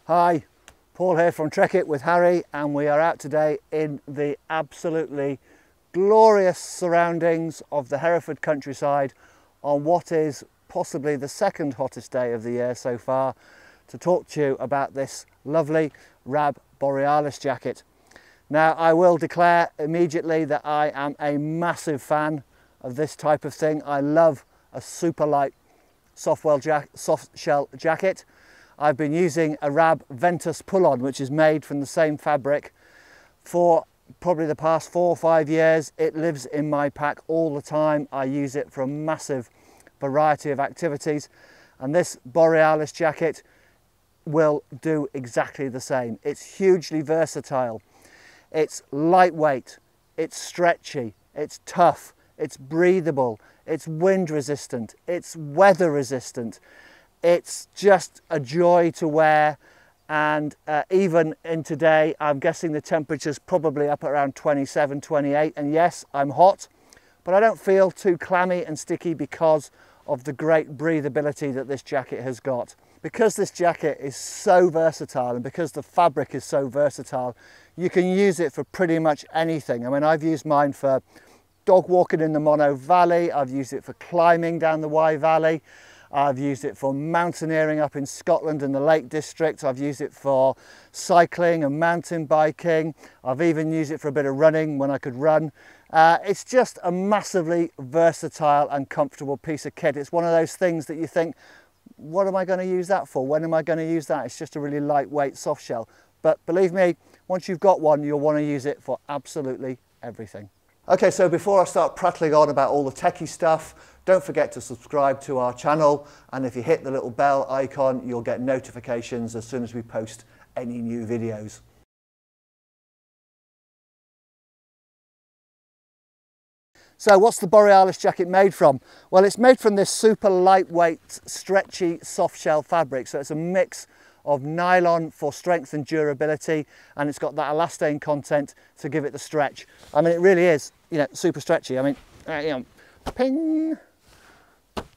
Hi, Paul here from Trekitt with Harry, and we are out today in the absolutely glorious surroundings of the Hereford countryside on what is possibly the second hottest day of the year so far to talk to you about this lovely Rab Borealis jacket. Now, I will declare immediately that I am a massive fan of this type of thing. I love a super light soft shell jacket. I've been using a Rab Ventus pull-on, which is made from the same fabric, for probably the past 4 or 5 years. It lives in my pack all the time. I use it for a massive variety of activities, and this Borealis jacket will do exactly the same. It's hugely versatile. It's lightweight, it's stretchy, it's tough, it's breathable, it's wind resistant, it's weather resistant. It's just a joy to wear, and even in today, I'm guessing the temperature's probably up around 27, 28, and yes, I'm hot, but I don't feel too clammy and sticky because of the great breathability that this jacket has got. Because this jacket is so versatile and because the fabric is so versatile, you can use it for pretty much anything. I mean, I've used mine for dog walking in the Monnow Valley, I've used it for climbing down the Wye Valley, I've used it for mountaineering up in Scotland in the Lake District. I've used it for cycling and mountain biking. I've even used it for a bit of running when I could run. It's just a massively versatile and comfortable piece of kit. It's one of those things that you think, what am I going to use that for? When am I going to use that? It's just a really lightweight soft shell. But believe me, once you've got one, you'll want to use it for absolutely everything. Okay, so before I start prattling on about all the techie stuff, don't forget to subscribe to our channel, and if you hit the little bell icon, you'll get notifications as soon as we post any new videos. So what's the Borealis jacket made from? Well, it's made from this super lightweight, stretchy, soft shell fabric. So it's a mix of nylon for strength and durability, and it's got that elastane content to give it the stretch. I mean, it really is, you know, super stretchy. I mean, you know, ping.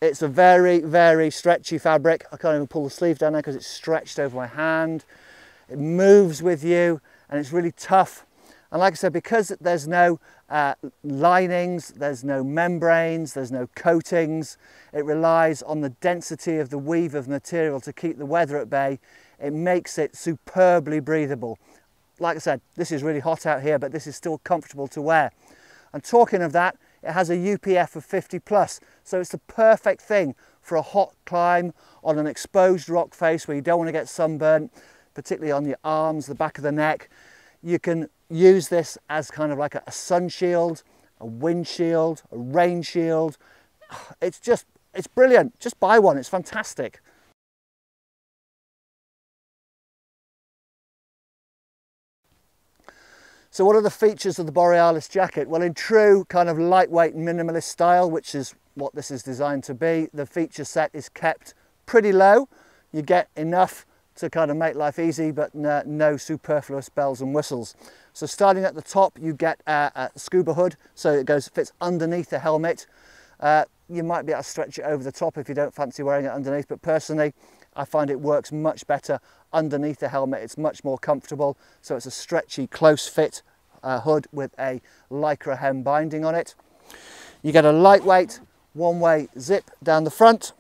It's a very, very stretchy fabric. I can't even pull the sleeve down there because it's stretched over my hand. It moves with you, and it's really tough. And like I said, because there's no linings, there's no membranes, there's no coatings, it relies on the density of the weave of material to keep the weather at bay. It makes it superbly breathable. Like I said, this is really hot out here, but this is still comfortable to wear. And talking of that, it has a UPF of 50 plus, so it's the perfect thing for a hot climb on an exposed rock face where you don't want to get sunburnt, particularly on your arms, the back of the neck. You can use this as kind of like a sun shield, a wind shield, a rain shield. It's brilliant. Just buy one, it's fantastic. So what are the features of the Borealis jacket? Well, in true kind of lightweight minimalist style, which is what this is designed to be, the feature set is kept pretty low. You get enough to kind of make life easy, but no superfluous bells and whistles. So starting at the top, you get a scuba hood, so it fits underneath the helmet. You might be able to stretch it over the top if you don't fancy wearing it underneath, but personally, I find it works much better underneath the helmet. It's much more comfortable, so it's a stretchy, close fit hood with a lycra hem binding on it. You get a lightweight one-way zip down the front,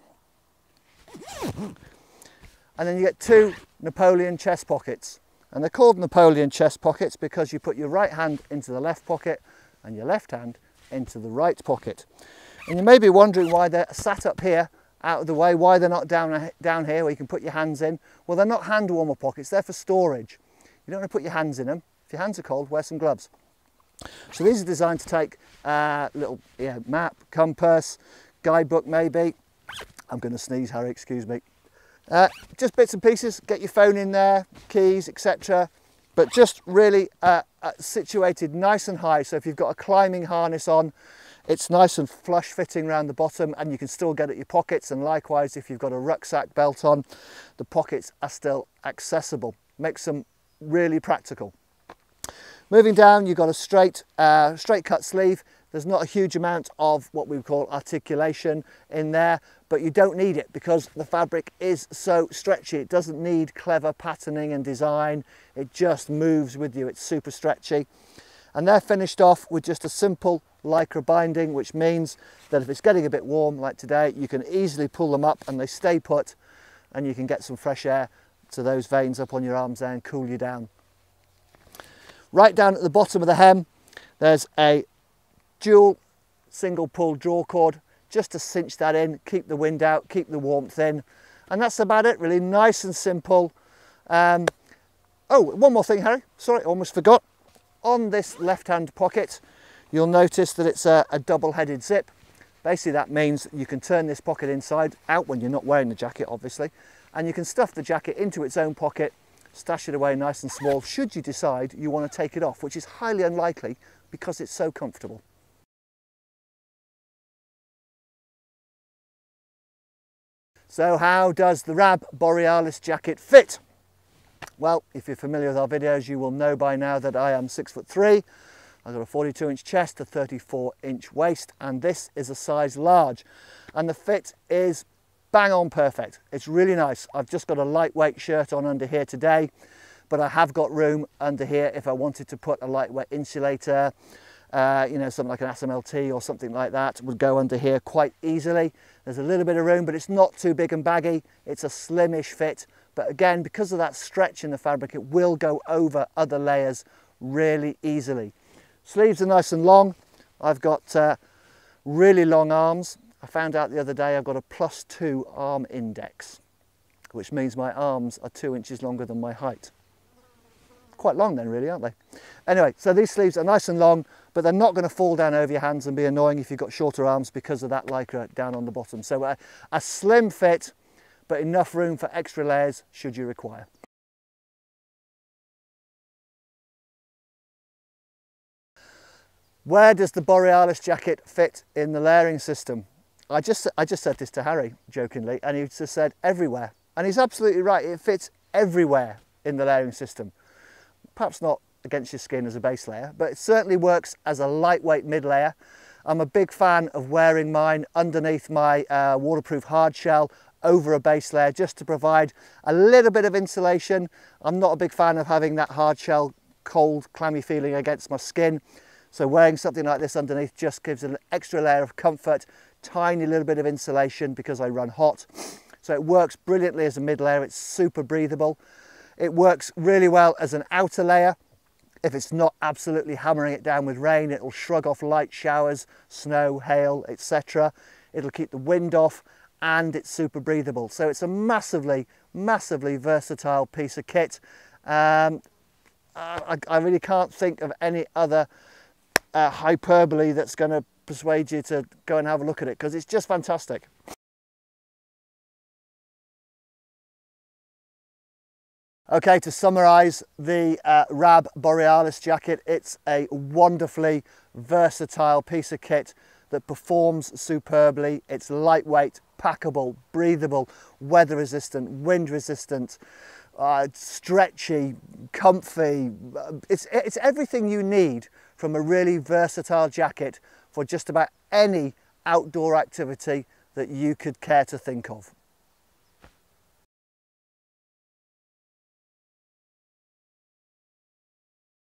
and then you get 2 Napoleon chest pockets. And they're called Napoleon chest pockets because you put your right hand into the left pocket and your left hand into the right pocket. And you may be wondering why they're sat up here out of the way, why they're not down here where you can put your hands in. Well, they're not hand warmer pockets, they're for storage. You don't want to put your hands in them. If your hands are cold, wear some gloves. So these are designed to take little map, compass, guidebook maybe. I'm going to sneeze, Harry, excuse me. Just bits and pieces, get your phone in there, keys, etc. But just really situated nice and high, so if you've got a climbing harness on, it's nice and flush fitting around the bottom, and you can still get at your pockets, and likewise if you've got a rucksack belt on, the pockets are still accessible. Makes them really practical. Moving down, you've got a straight cut sleeve. There's not a huge amount of what we call articulation in there, but you don't need it because the fabric is so stretchy. It doesn't need clever patterning and design. It just moves with you. It's super stretchy. And they're finished off with just a simple lycra binding, which means that if it's getting a bit warm like today, you can easily pull them up and they stay put, and you can get some fresh air to those veins up on your arms there and cool you down. Right down at the bottom of the hem, there's a dual single pull draw cord just to cinch that in, keep the wind out, keep the warmth in, and that's about it really. Nice and simple. Oh, one more thing, Harry, sorry, almost forgot. On this left hand pocket you'll notice that it's a double-headed zip. Basically that means you can turn this pocket inside out when you're not wearing the jacket, obviously, and you can stuff the jacket into its own pocket, stash it away nice and small should you decide you want to take it off, which is highly unlikely because it's so comfortable. So how does the Rab Borealis jacket fit? Well, if you're familiar with our videos, you will know by now that I am 6'3". I've got a 42-inch chest, a 34-inch waist, and this is a size large. And the fit is bang on perfect. It's really nice. I've just got a lightweight shirt on under here today, but I have got room under here if I wanted to put a lightweight insulator, you know, something like an SMLT or something like that would go under here quite easily. There's a little bit of room, but it's not too big and baggy. It's a slimish fit, but again, because of that stretch in the fabric, it will go over other layers really easily. Sleeves are nice and long. I've got really long arms. I found out the other day I've got a +2 arm index, which means my arms are 2 inches longer than my height. Quite long then really, aren't they? Anyway, so these sleeves are nice and long, but they're not going to fall down over your hands and be annoying if you've got shorter arms because of that lycra down on the bottom. So a slim fit, but enough room for extra layers should you require. Where does the Borealis jacket fit in the layering system? I just said this to Harry jokingly, and he just said everywhere. And he's absolutely right, it fits everywhere in the layering system. Perhaps not against your skin as a base layer, but it certainly works as a lightweight mid layer. I'm a big fan of wearing mine underneath my waterproof hard shell over a base layer just to provide a little bit of insulation. I'm not a big fan of having that hard shell cold, clammy feeling against my skin. So wearing something like this underneath just gives an extra layer of comfort, tiny little bit of insulation because I run hot. So it works brilliantly as a mid layer. It's super breathable. It works really well as an outer layer. If it's not absolutely hammering it down with rain, it'll shrug off light showers, snow, hail, etc. It'll keep the wind off, and it's super breathable. So it's a massively, massively versatile piece of kit. I really can't think of any other hyperbole that's going to persuade you to go and have a look at it, because it's just fantastic. Okay, to summarise the Rab Borealis jacket, it's a wonderfully versatile piece of kit that performs superbly. It's lightweight, packable, breathable, weather resistant, wind resistant, stretchy, comfy. It's everything you need from a really versatile jacket for just about any outdoor activity that you could care to think of.